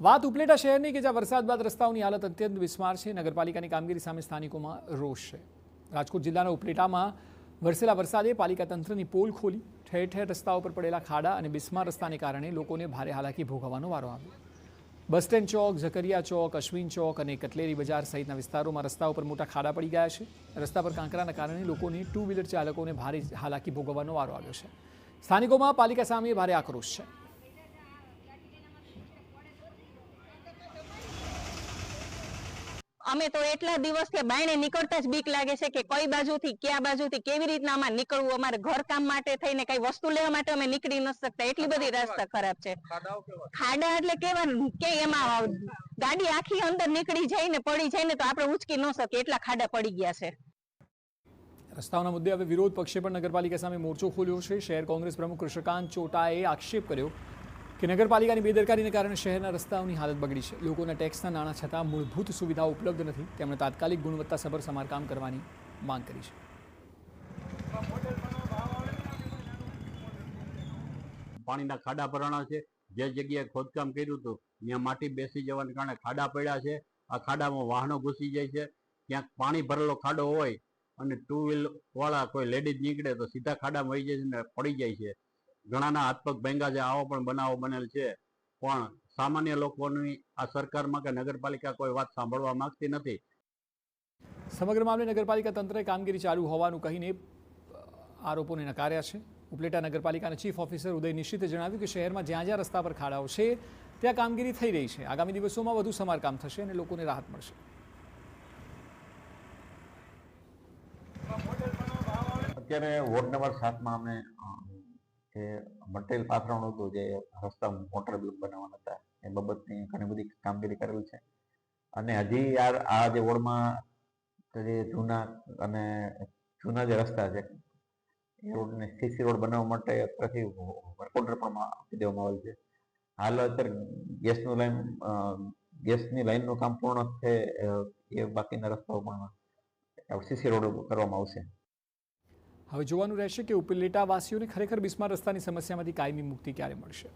વાત ઉપલેટા શહેરની કે જ્યાં વરસાદ બાદ રસ્તાઓની હાલત અત્યંત બિસ્માર છે। નગરપાલિકાની કામગીરી સામે સ્થાનિકોમાં રોષ છે। રાજકોટ જિલ્લાના ઉપલેટામાં વરસેલા વરસાદે પાલિકા તંત્રની પોલ ખોલી ઠેર ઠેર રસ્તાઓ પર પડેલા ખાડા અને બિસ્માર રસ્તાને કારણે લોકોને ભારે હાલાકી ભોગવવાનો વારો આવ્યો। બસ સ્ટેન્ડ ચોક, ઝકરિયા ચોક, અશ્વિન ચોક અને કટલેરી બજાર સહિતના વિસ્તારોમાં રસ્તાઓ પર મોટા ખાડા પડી ગયા છે। રસ્તા પર કાંકરાના કારણે લોકોને ટુ વ્હીલર ચાલકોને ભારે હાલાકી ભોગવવાનો વારો આવ્યો છે। સ્થાનિકોમાં પાલિકા સામે ભારે આક્રોશ છે। અમે તો એટલા દિવસથી બાયણે નીકળતા જ બીક લાગે છે કે કઈ બાજુથી ક્યાં બાજુથી કેવી રીતના અમારે નીકળવું। અમારે ઘર કામ માટે થઈને કઈ વસ્તુ લેવા માટે અમે નીકળી ન શકતા, એટલી બધી રસ્તા ખરાબ છે। ખાડા એટલે કેવા કે એમાં ગાડી આખી અંદર નીકળી જાય ને પડી જાય ને તો આપણે ઉચકી ન શકીએ એટલા ખાડા પડી ગયા છે। રસ્તાઓના મુદ્દે હવે વિરોધ પક્ષે પણ નગરપાલિકા સામે મોરચો ખોલ્યો છે। શહેર કોંગ્રેસ પ્રમુખ કૃષ્ણકાંત ચોટાએ આક્ષેપ કર્યો કે નગરપાલિકાની બેદરકારીને કારણે શહેરના રસ્તાઓની હાલત બગડી છે। લોકોના ટેક્સના નાણાં છતાં મૂળભૂત સુવિધાઓ ઉપલબ્ધ નથી। તેમણે તાત્કાલિક ગુણવત્તાસભર સમારકામ કરવાની માંગ કરી છે। પાણીના ખાડા ભરાણા છે। જે જગ્યાએ ખોદકામ કર્યું હતું ત્યાં માટી બેસી જવાને કારણે ખાડા પડ્યા છે। આ ખાડામાં વાહનો ઘૂસી જાય છે। ક્યાંક પાણી ભરેલો ખાડો હોય અને ટુ વ્હીલર વાળા કોઈ લેડીઝ નીકળે તો સીધા ખાડામાં વહી જાય છે ને પડી જાય છે। ઘણાના હાથ પગ ભાંગ્યા છે। આવો પણ બનાવો બનેલ છે। પણ સામાન્ય લોકોની આ સરકારમાં કે નગરપાલિકા કોઈ વાત સાંભળવા માંગતી નથી। સમગ્ર મામલે નગરપાલિકા તંત્રએ કામગીરી ચાલુ હોવાનું કહીને આરોપોને નકાર્યા છે। ઉપલેટા નગરપાલિકાના ચીફ ઓફિસર ઉદય નિશિતે જણાવ્યું કે શહેરમાં જ્યાં જ્યાં રસ્તા પર ખાડાઓ છે ત્યાં કામગીરી થઈ રહી છે। આગામી દિવસોમાં વધુ સમારકામ થશે અને લોકોને રાહત મળશે। અત્યારે વોર્ડ નંબર 7 અમે જે મટીરિયલ પાથરવાનું હતું, જે રસ્તા મોટર બ્લોક બનાવવાના હતા, એ બાબતની ઘણી બધી કામગીરી કરેલ છે। અને હજી આ જે વોર્ડમાં જે જૂના જે રસ્તા છે એ રોડને સીસી રોડ બનાવવા માટે પછી વર્ક ઓર્ડર પણ આપી દેવામાં આવેલ છે। હાલ અત્યારે ગેસની લાઈનનું કામ પૂર્ણ છે, એ બાકીના રસ્તાઓ પણ સીસી રોડ કરવામાં આવશે। હવે જોવાનું રહેશે કે ઉપલેટા વાસીઓને ખરેખર બિસ્માર રસ્તાની સમસ્યામાંથી કાયમી મુક્તિ ક્યારે મળશે।